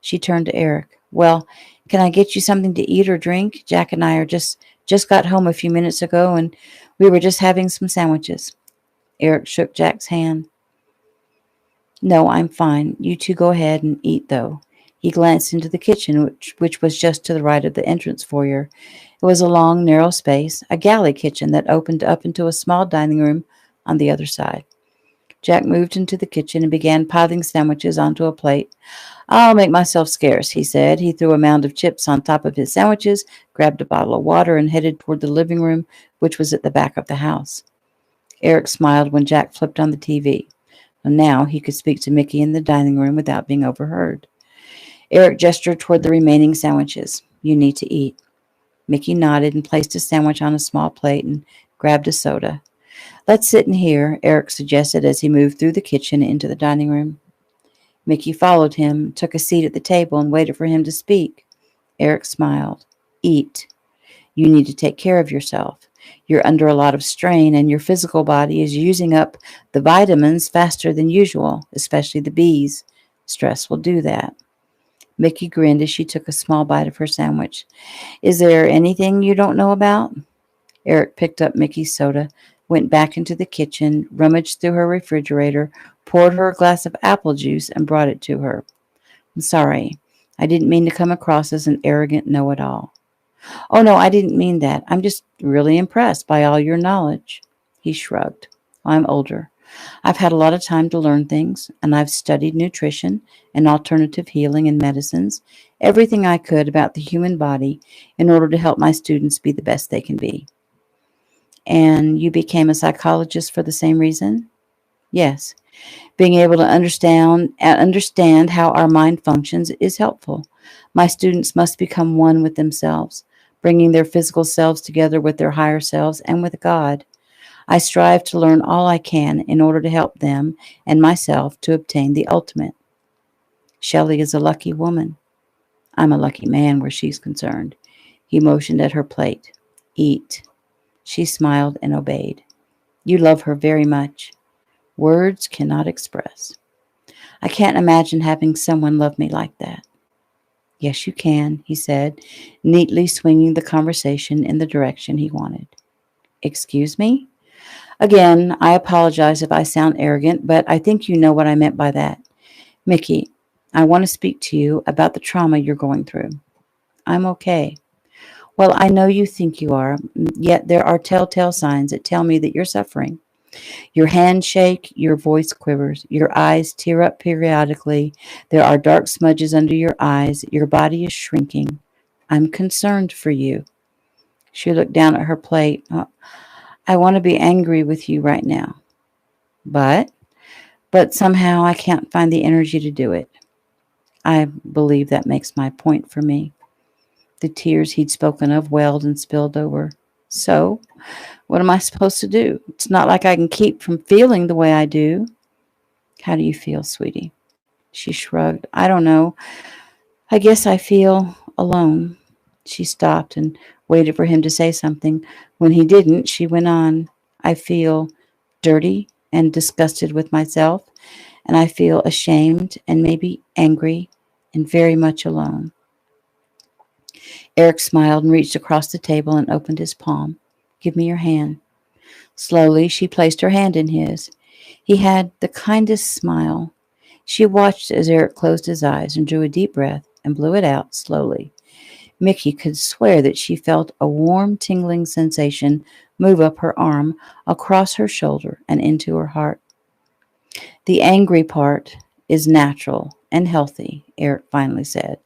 She turned to Eric. Well, can I get you something to eat or drink? Jack and I are just got home a few minutes ago, and we were just having some sandwiches. Eric shook Jack's hand. No, I'm fine. You two go ahead and eat, though. He glanced into the kitchen, which was just to the right of the entrance foyer. It was a long, narrow space, a galley kitchen that opened up into a small dining room on the other side. Jack moved into the kitchen and began piling sandwiches onto a plate. I'll make myself scarce, he said. He threw a mound of chips on top of his sandwiches, grabbed a bottle of water, and headed toward the living room, which was at the back of the house. Eric smiled when Jack flipped on the TV. Now he could speak to Mickey in the dining room without being overheard. Eric gestured toward the remaining sandwiches. You need to eat. Mickey nodded and placed a sandwich on a small plate and grabbed a soda. Let's sit in here, Eric suggested as he moved through the kitchen into the dining room. Mickey followed him, took a seat at the table, and waited for him to speak. Eric smiled. Eat. You need to take care of yourself. You're under a lot of strain, and your physical body is using up the vitamins faster than usual, especially the B's. Stress will do that. Mickey grinned as she took a small bite of her sandwich. Is there anything you don't know about? Eric picked up Mickey's soda, went back into the kitchen, rummaged through her refrigerator, poured her a glass of apple juice, and brought it to her. I'm sorry. I didn't mean to come across as an arrogant know-it-all. Oh, no, I didn't mean that. I'm just really impressed by all your knowledge. He shrugged. I'm older. I've had a lot of time to learn things, and I've studied nutrition and alternative healing and medicines, everything I could about the human body in order to help my students be the best they can be. And you became a psychologist for the same reason? Yes. Being able to understand how our mind functions is helpful. My students must become one with themselves, bringing their physical selves together with their higher selves and with God. I strive to learn all I can in order to help them and myself to obtain the ultimate. Shelley is a lucky woman. I'm a lucky man where she's concerned. He motioned at her plate. Eat. She smiled and obeyed. You love her very much. Words cannot express. I can't imagine having someone love me like that. Yes, you can, he said, neatly swinging the conversation in the direction he wanted. Excuse me? Again, I apologize if I sound arrogant, but I think you know what I meant by that. Mickey, I want to speak to you about the trauma you're going through. I'm okay. Well, I know you think you are, yet there are telltale signs that tell me that you're suffering. Your hands shake, your voice quivers, your eyes tear up periodically, there are dark smudges under your eyes, your body is shrinking. I'm concerned for you. She looked down at her plate. I want to be angry with you right now. But somehow I can't find the energy to do it. I believe that makes my point for me. The tears he'd spoken of welled and spilled over. So, what am I supposed to do? It's not like I can keep from feeling the way I do. How do you feel, sweetie? She shrugged. I don't know. I guess I feel alone. She stopped and waited for him to say something. When he didn't, she went on. I feel dirty and disgusted with myself, and I feel ashamed and maybe angry and very much alone. Eric smiled and reached across the table and opened his palm. Give me your hand. Slowly, she placed her hand in his. He had the kindest smile. She watched as Eric closed his eyes and drew a deep breath and blew it out slowly. Mickey could swear that she felt a warm, tingling sensation move up her arm, across her shoulder, and into her heart. The angry part is natural and healthy, Eric finally said,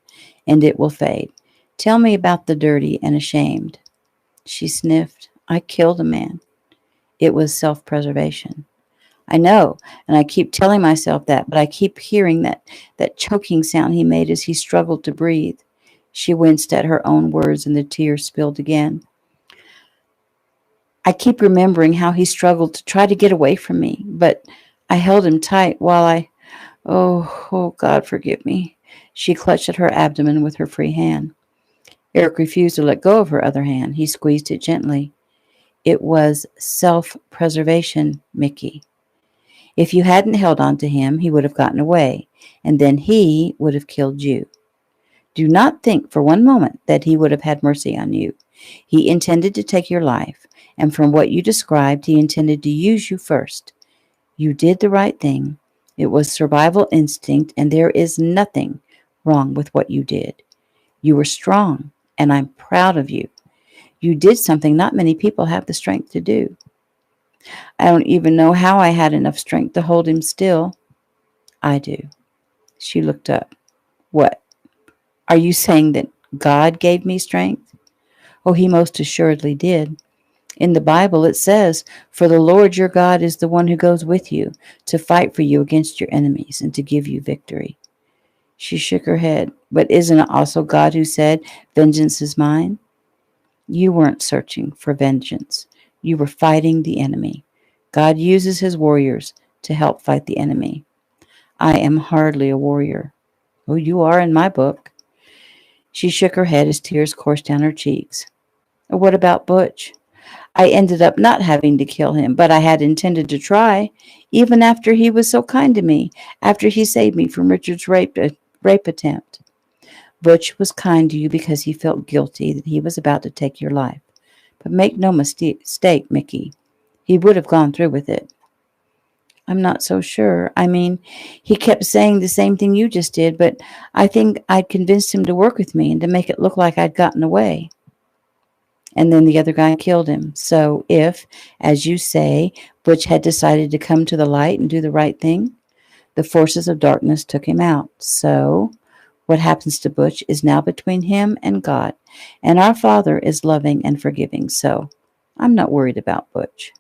and it will fade. Tell me about the dirty and ashamed. She sniffed. I killed a man. It was self-preservation. I know, and I keep telling myself that, but I keep hearing that choking sound he made as he struggled to breathe. She winced at her own words, and the tears spilled again. I keep remembering how he struggled to try to get away from me, but I held him tight while oh, God, forgive me. She clutched at her abdomen with her free hand. Eric refused to let go of her other hand. He squeezed it gently. It was self-preservation, Mickey. If you hadn't held on to him, he would have gotten away, and then he would have killed you. Do not think for one moment that he would have had mercy on you. He intended to take your life, and from what you described, he intended to use you first. You did the right thing. It was survival instinct, and there is nothing wrong with what you did. You were strong, and I'm proud of you. You did something not many people have the strength to do. I don't even know how I had enough strength to hold him still. I do. She looked up. What? Are you saying that God gave me strength? Oh, he most assuredly did. In the Bible it says, for the Lord your God is the one who goes with you to fight for you against your enemies and to give you victory. She shook her head. But isn't it also God who said, vengeance is mine? You weren't searching for vengeance. You were fighting the enemy. God uses his warriors to help fight the enemy. I am hardly a warrior. Oh, you are in my book. She shook her head as tears coursed down her cheeks. What about Butch? I ended up not having to kill him, but I had intended to try, even after he was so kind to me, after he saved me from Richard's rape attempt. Butch was kind to you because he felt guilty that he was about to take your life. But make no mistake, Mickey. He would have gone through with it. I'm not so sure. I mean, he kept saying the same thing you just did, but I think I'd convinced him to work with me and to make it look like I'd gotten away. And then the other guy killed him. So if, as you say, Butch had decided to come to the light and do the right thing, the forces of darkness took him out. So what happens to Butch is now between him and God, and our Father is loving and forgiving, so I'm not worried about Butch.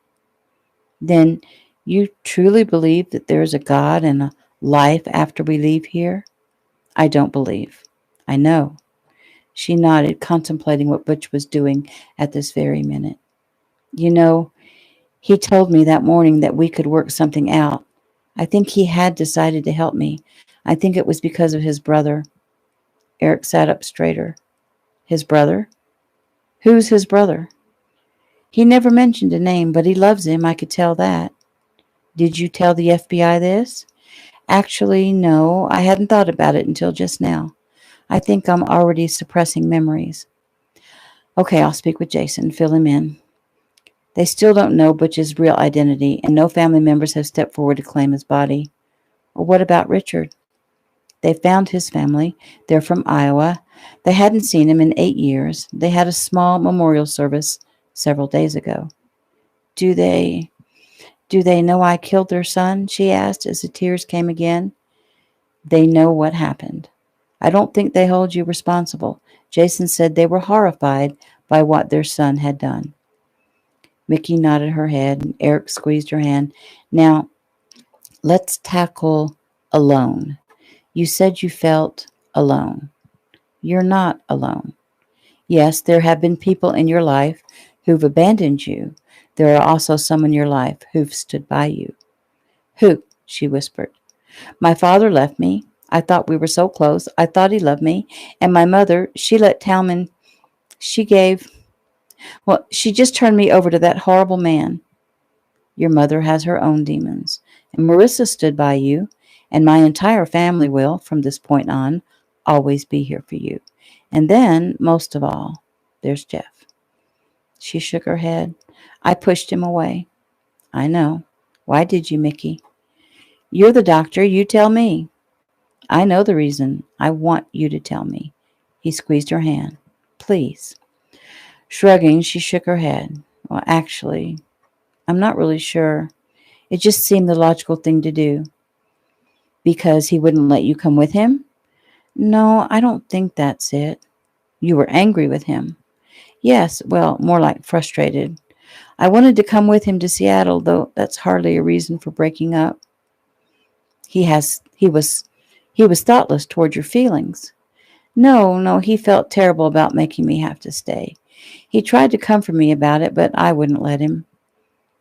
Then you truly believe that there is a God and a life after we leave here? I don't believe. I know. She nodded, contemplating what Butch was doing at this very minute. You know, he told me that morning that we could work something out. I think he had decided to help me. I think it was because of his brother. Eric sat up straighter. His brother? Who's his brother? He never mentioned a name, but he loves him, I could tell that. Did you tell the FBI this? Actually, no, I hadn't thought about it until just now. I think I'm already suppressing memories. Okay, I'll speak with Jason, fill him in. They still don't know Butch's real identity, and no family members have stepped forward to claim his body. Well, what about Richard? They found his family. They're from Iowa. They hadn't seen him in 8 years. They had a small memorial service several days ago. Do they know I killed their son? She asked as the tears came again. They know what happened. I don't think they hold you responsible. Jason said they were horrified by what their son had done. Mickey nodded her head, and Eric squeezed her hand. Now, let's tackle alone. You said you felt alone. You're not alone. Yes, there have been people in your life who've abandoned you. There are also some in your life who've stood by you. Who? She whispered. My father left me. I thought we were so close. I thought he loved me. And my mother, she let Talman, she gave, well, she just turned me over to that horrible man. Your mother has her own demons. And Marissa stood by you, and my entire family will, from this point on, always be here for you. And then, most of all, there's Jeff. She shook her head. I pushed him away. I know. Why did you, Mickey? You're the doctor. You tell me. I know the reason. I want you to tell me. He squeezed her hand. Please. Shrugging, she shook her head. Well, actually, I'm not really sure. It just seemed the logical thing to do. Because he wouldn't let you come with him? No, I don't think that's it. You were angry with him. Yes, well, more like frustrated. I wanted to come with him to Seattle, though that's hardly a reason for breaking up. He was thoughtless toward your feelings. No, he felt terrible about making me have to stay. He tried to comfort me about it, but I wouldn't let him.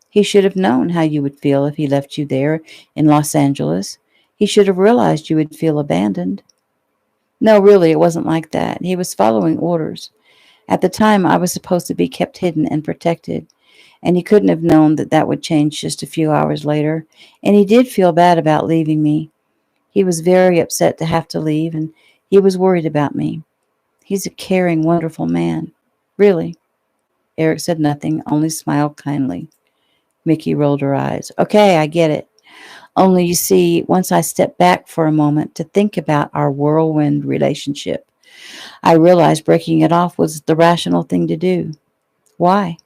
He should have known how you would feel if he left you there in Los Angeles. He should have realized you would feel abandoned. No, really, it wasn't like that. He was following orders. At the time, I was supposed to be kept hidden and protected, and he couldn't have known that that would change just a few hours later, and he did feel bad about leaving me. He was very upset to have to leave, and he was worried about me. He's a caring, wonderful man. Really. Eric said nothing, only smiled kindly. Mickey rolled her eyes. Okay, I get it. Only, you see, once I stepped back for a moment to think about our whirlwind relationship, I realized breaking it off was the rational thing to do. Why?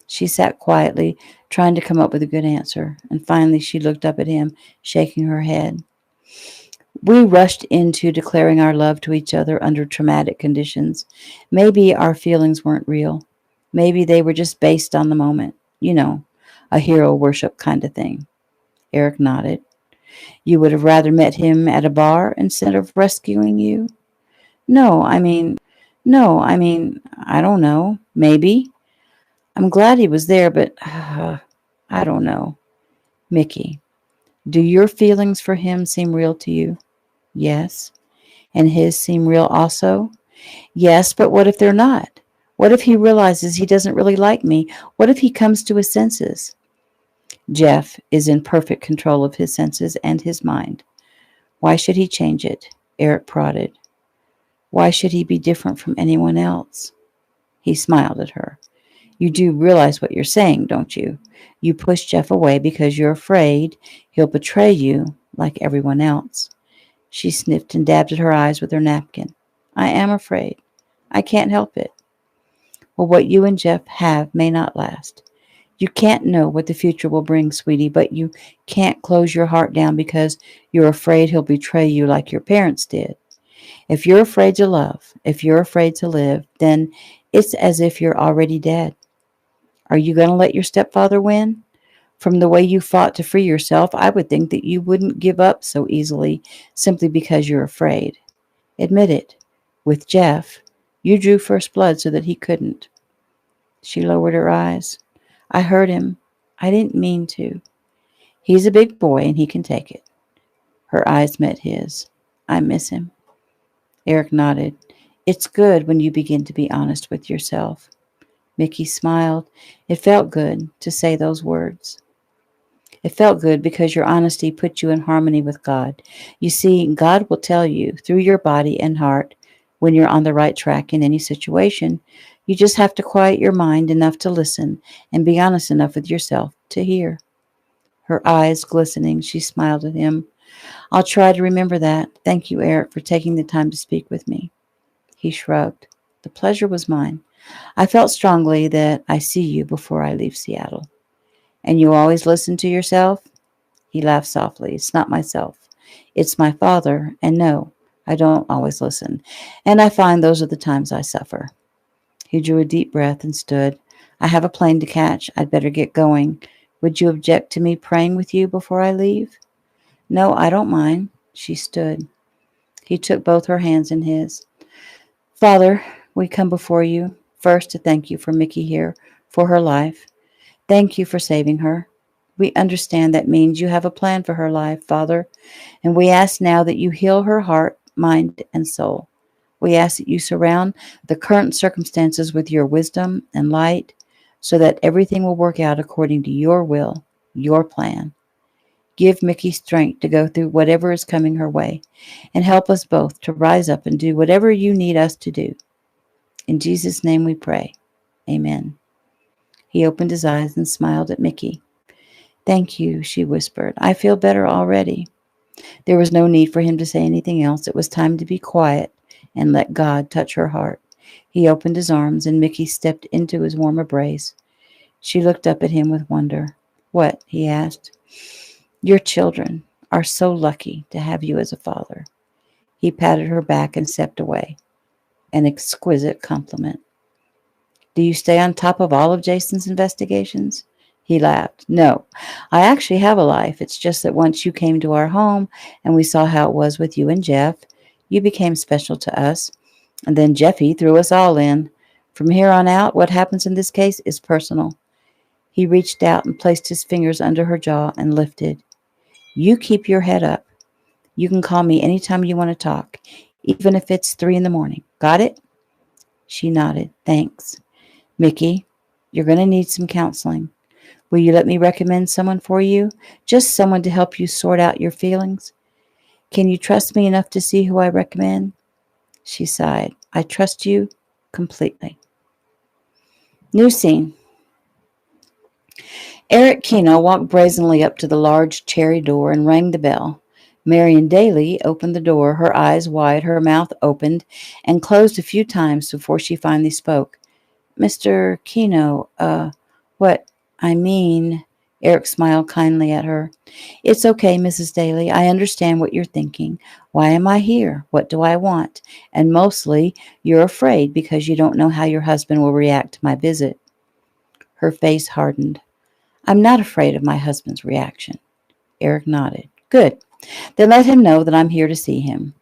She sat quietly, trying to come up with a good answer, and finally she looked up at him, shaking her head. We rushed into declaring our love to each other under traumatic conditions. Maybe our feelings weren't real. Maybe they were just based on the moment. You know, a hero worship kind of thing. Eric nodded. You would have rather met him at a bar instead of rescuing you? No, I mean, I don't know. Maybe. I'm glad he was there, but I don't know. Mickey, do your feelings for him seem real to you? Yes. And his seem real also? Yes, but what if they're not? What if he realizes he doesn't really like me? What if he comes to his senses? Jeff is in perfect control of his senses and his mind. Why should he change it? Eric prodded. Why should he be different from anyone else? He smiled at her. You do realize what you're saying, don't you? You push Jeff away because you're afraid he'll betray you like everyone else. She sniffed and dabbed at her eyes with her napkin. I am afraid. I can't help it. Well, what you and Jeff have may not last. You can't know what the future will bring, sweetie, but you can't close your heart down because you're afraid he'll betray you like your parents did. If you're afraid to love, if you're afraid to live, then it's as if you're already dead. Are you going to let your stepfather win? From the way you fought to free yourself, I would think that you wouldn't give up so easily simply because you're afraid. Admit it. With Jeff, you drew first blood so that he couldn't. She lowered her eyes. I hurt him. I didn't mean to. He's a big boy and he can take it. Her eyes met his. I miss him. Eric nodded. It's good when you begin to be honest with yourself. Mickey smiled. It felt good to say those words. It felt good because your honesty put you in harmony with God. You see, God will tell you through your body and heart when you're on the right track in any situation. You just have to quiet your mind enough to listen and be honest enough with yourself to hear. Her eyes glistening, she smiled at him. I'll try to remember that. Thank you, Eric, for taking the time to speak with me. He shrugged. The pleasure was mine. I felt strongly that I see you before I leave Seattle. And you always listen to yourself? He laughed softly. It's not myself. It's my father, and no, I don't always listen. And I find those are the times I suffer. He drew a deep breath and stood. I have a plane to catch. I'd better get going. Would you object to me praying with you before I leave? No, I don't mind. She stood. He took both her hands in his. Father, we come before you, first to thank you for Mickey here, for her life. Thank you for saving her. We understand that means you have a plan for her life, Father, and we ask now that you heal her heart, mind, and soul. We ask that you surround the current circumstances with your wisdom and light so that everything will work out according to your will, your plan. Give Mickey strength to go through whatever is coming her way, and help us both to rise up and do whatever you need us to do. In Jesus' name we pray. Amen. He opened his eyes and smiled at Mickey. Thank you, she whispered. I feel better already. There was no need for him to say anything else. It was time to be quiet and let God touch her heart. He opened his arms, and Mickey stepped into his warm embrace. She looked up at him with wonder. What? He asked. Your children are so lucky to have you as a father. He patted her back and stepped away. An exquisite compliment. Do you stay on top of all of Jason's investigations? He laughed. No, I actually have a life. It's just that once you came to our home and we saw how it was with you and Jeff, you became special to us. And then Jeffy threw us all in. From here on out, what happens in this case is personal. He reached out and placed his fingers under her jaw and lifted. You keep your head up. You can call me anytime you want to talk, even if it's 3 a.m. Got it? She nodded. Thanks. Mickey, you're going to need some counseling. Will you let me recommend someone for you? Just someone to help you sort out your feelings? Can you trust me enough to see who I recommend? She sighed. I trust you completely. New scene. Eric Keno walked brazenly up to the large cherry door and rang the bell. Marion Daly opened the door, her eyes wide, her mouth opened, and closed a few times before she finally spoke. Mr. Keno, what, I mean, Eric smiled kindly at her. It's okay, Mrs. Daly. I understand what you're thinking. Why am I here? What do I want? And mostly, you're afraid because you don't know how your husband will react to my visit. Her face hardened. I'm not afraid of my husband's reaction. Eric nodded. Good. Then let him know that I'm here to see him.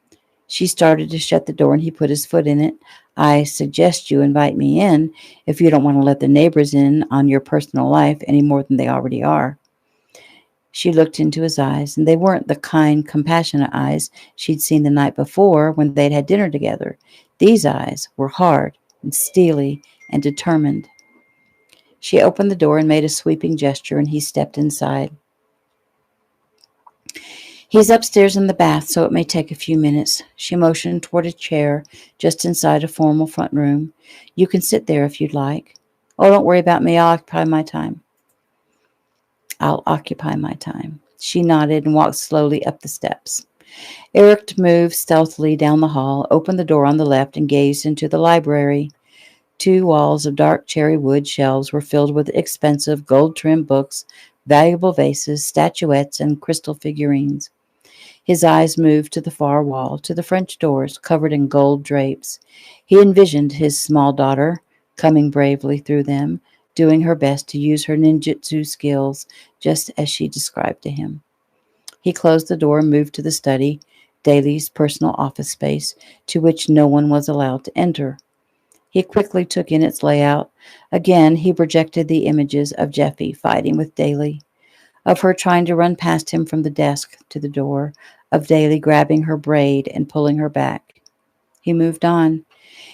She started to shut the door and he put his foot in it. I suggest you invite me in if you don't want to let the neighbors in on your personal life any more than they already are. She looked into his eyes, and they weren't the kind, compassionate eyes she'd seen the night before when they'd had dinner together. These eyes were hard and steely and determined. She opened the door and made a sweeping gesture, and he stepped inside. He's upstairs in the bath, so it may take a few minutes. She motioned toward a chair just inside a formal front room. You can sit there if you'd like. Oh, don't worry about me. I'll occupy my time. She nodded and walked slowly up the steps. Eric moved stealthily down the hall, opened the door on the left, and gazed into the library. 2 walls of dark cherry wood shelves were filled with expensive gold-trimmed books, valuable vases, statuettes, and crystal figurines. His eyes moved to the far wall, to the French doors covered in gold drapes. He envisioned his small daughter coming bravely through them, doing her best to use her ninjutsu skills just as she described to him. He closed the door and moved to the study, Daly's personal office space, to which no one was allowed to enter. He quickly took in its layout. Again, he projected the images of Jeffy fighting with Daly, of her trying to run past him from the desk to the door, of Daly grabbing her braid and pulling her back. He moved on.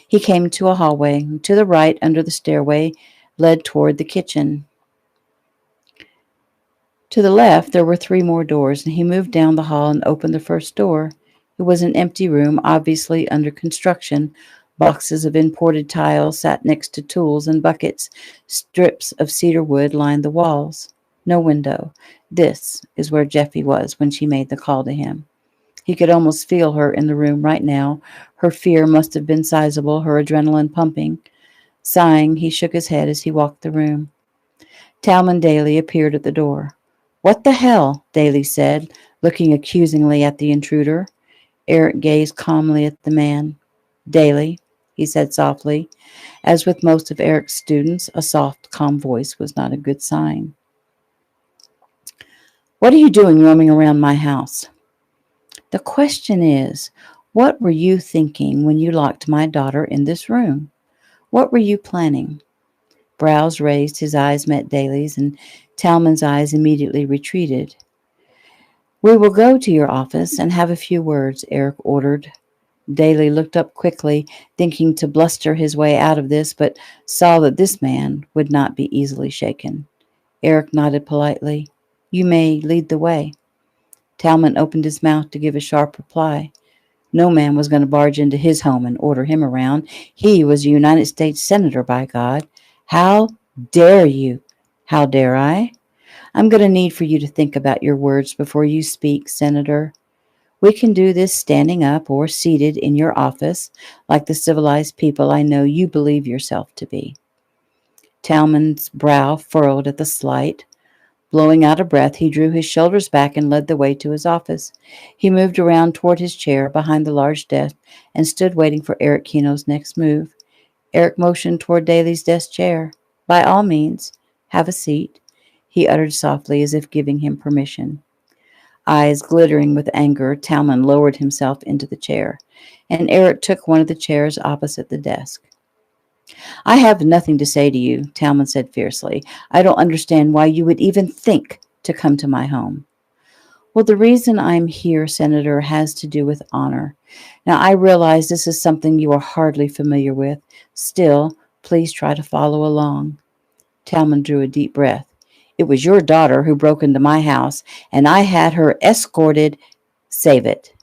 He came to a hallway. To the right, under the stairway, led toward the kitchen. To the left, there were 3 more doors, and he moved down the hall and opened the first door. It was an empty room, obviously under construction. Boxes of imported tiles sat next to tools and buckets. Strips of cedar wood lined the walls. No window. This is where Jeffy was when she made the call to him. He could almost feel her in the room right now. Her fear must have been sizable, her adrenaline pumping. Sighing, he shook his head as he walked the room. Talman Daly appeared at the door. What the hell? Daly said, looking accusingly at the intruder. Eric gazed calmly at the man. Daly, he said softly. As with most of Eric's students, a soft, calm voice was not a good sign. What are you doing roaming around my house? The question is, what were you thinking when you locked my daughter in this room? What were you planning? Brows raised, his eyes met Daly's, and Talmon's eyes immediately retreated. "We will go to your office and have a few words," Eric ordered. Daly looked up quickly, thinking to bluster his way out of this, but saw that this man would not be easily shaken. Eric nodded politely. "You may lead the way." Talmon opened his mouth to give a sharp reply. No man was going to barge into his home and order him around. He was a United States Senator, by God. "How dare you?" "How dare I?" "I'm going to need for you to think about your words before you speak, Senator. We can do this standing up or seated in your office, like the civilized people I know you believe yourself to be." Talmon's brow furrowed at the slight. Blowing out a breath, he drew his shoulders back and led the way to his office. He moved around toward his chair behind the large desk and stood waiting for Eric Keno's next move. Eric motioned toward Daly's desk chair. "By all means, have a seat," he uttered softly as if giving him permission. Eyes glittering with anger, Talmon lowered himself into the chair, and Eric took one of the chairs opposite the desk. "I have nothing to say to you," Talmon said fiercely. "I don't understand why you would even think to come to my home." "Well, the reason I'm here, Senator, has to do with honor. Now, I realize this is something you are hardly familiar with. Still, please try to follow along." Talmon drew a deep breath. "It was your daughter who broke into my house, and I had her escorted—" "Save it,"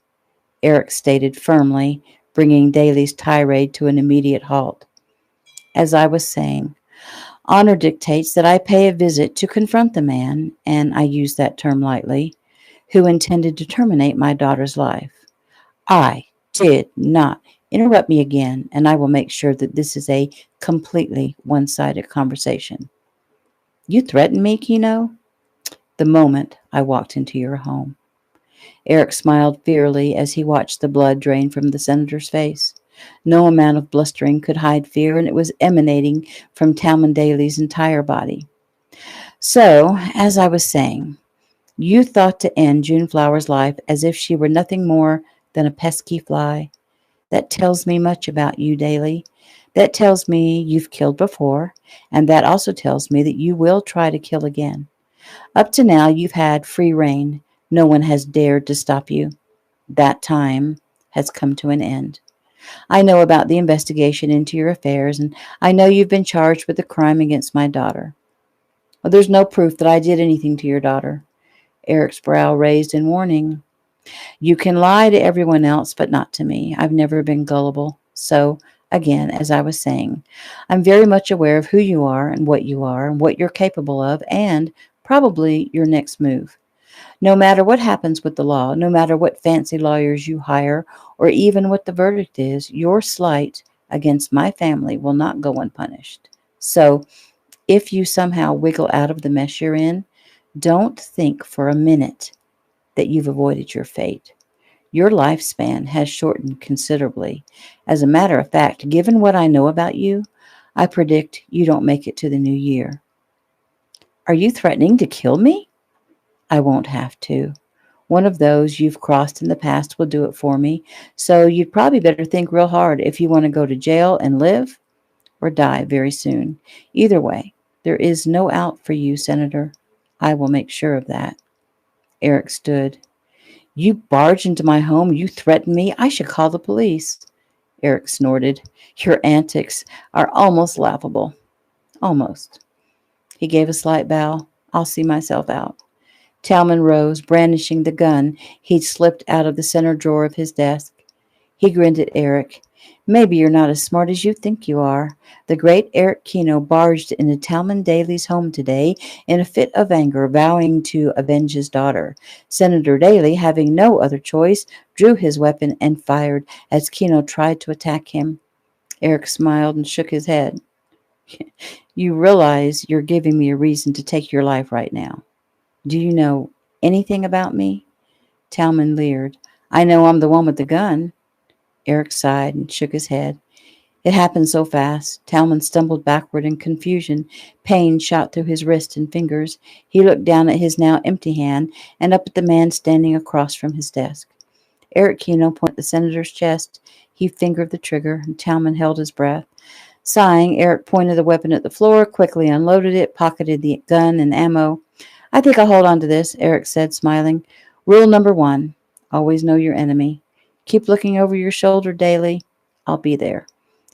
Eric stated firmly, bringing Daly's tirade to an immediate halt. "As I was saying, honor dictates that I pay a visit to confront the man, and I use that term lightly, who intended to terminate my daughter's life. I did not. Interrupt me again, and I will make sure that this is a completely one-sided conversation." "You threatened me, Keno?" "The moment I walked into your home." Eric smiled fearfully as he watched the blood drain from the senator's face. No amount of blustering could hide fear, and it was emanating from Talmon Daly's entire body. "So, as I was saying, you thought to end June Flower's life as if she were nothing more than a pesky fly. That tells me much about you, Daly. That tells me you've killed before, and that also tells me that you will try to kill again. Up to now, you've had free rein. No one has dared to stop you. That time has come to an end. I know about the investigation into your affairs, and I know you've been charged with a crime against my daughter." "Well, there's no proof that I did anything to your daughter." Eric's brow raised in warning. "You can lie to everyone else, but not to me. I've never been gullible. So, again, as I was saying, I'm very much aware of who you are and what you're capable of, and probably your next move. No matter what happens with the law, no matter what fancy lawyers you hire, or even what the verdict is, your slight against my family will not go unpunished. So, if you somehow wiggle out of the mess you're in, don't think for a minute that you've avoided your fate. Your lifespan has shortened considerably. As a matter of fact, given what I know about you, I predict you don't make it to the new year." "Are you threatening to kill me?" "I won't have to. One of those you've crossed in the past will do it for me, so you'd probably better think real hard if you want to go to jail and live or die very soon. Either way, there is no out for you, Senator. I will make sure of that." Eric stood. "You barged into my home. You threatened me. I should call the police." Eric snorted. "Your antics are almost laughable." "Almost." He gave a slight bow. "I'll see myself out." Talmon rose, brandishing the gun he'd slipped out of the center drawer of his desk. He grinned at Eric. "Maybe you're not as smart as you think you are. The great Eric Keno barged into Talmon Daly's home today in a fit of anger, vowing to avenge his daughter. Senator Daly, having no other choice, drew his weapon and fired as Keno tried to attack him." Eric smiled and shook his head. "You realize you're giving me a reason to take your life right now. Do you know anything about me?" Talmon leered. "I know I'm the one with the gun." Eric sighed and shook his head. It happened so fast. Talmon stumbled backward in confusion. Pain shot through his wrist and fingers. He looked down at his now empty hand and up at the man standing across from his desk. Eric Keno pointed at the senator's chest. He fingered the trigger, and Talmon held his breath. Sighing, Eric pointed the weapon at the floor, quickly unloaded it, pocketed the gun and ammo. I think I'll hold on to this, Eric said, smiling. Rule number 1, always know your enemy. Keep looking over your shoulder daily. I'll be there.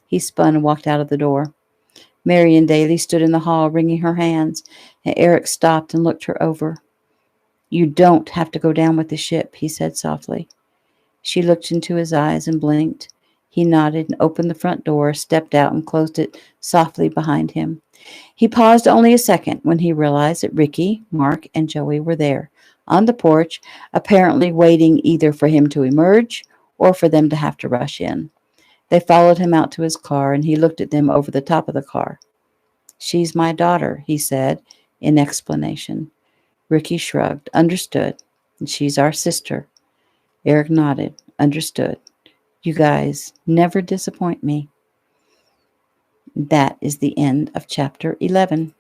He spun and walked out of the door. Marion Daly stood in the hall, wringing her hands, and Eric stopped and looked her over. You don't have to go down with the ship, he said softly. She looked into his eyes and blinked. He nodded and opened the front door, stepped out, and closed it softly behind him. He paused only a second when he realized that Ricky, Mark, and Joey were there, on the porch, apparently waiting either for him to emerge or for them to have to rush in. They followed him out to his car, and he looked at them over the top of the car. She's my daughter, he said, in explanation. Ricky shrugged. Understood. And she's our sister. Eric nodded. Understood. You guys never disappoint me. That is the end of chapter 11.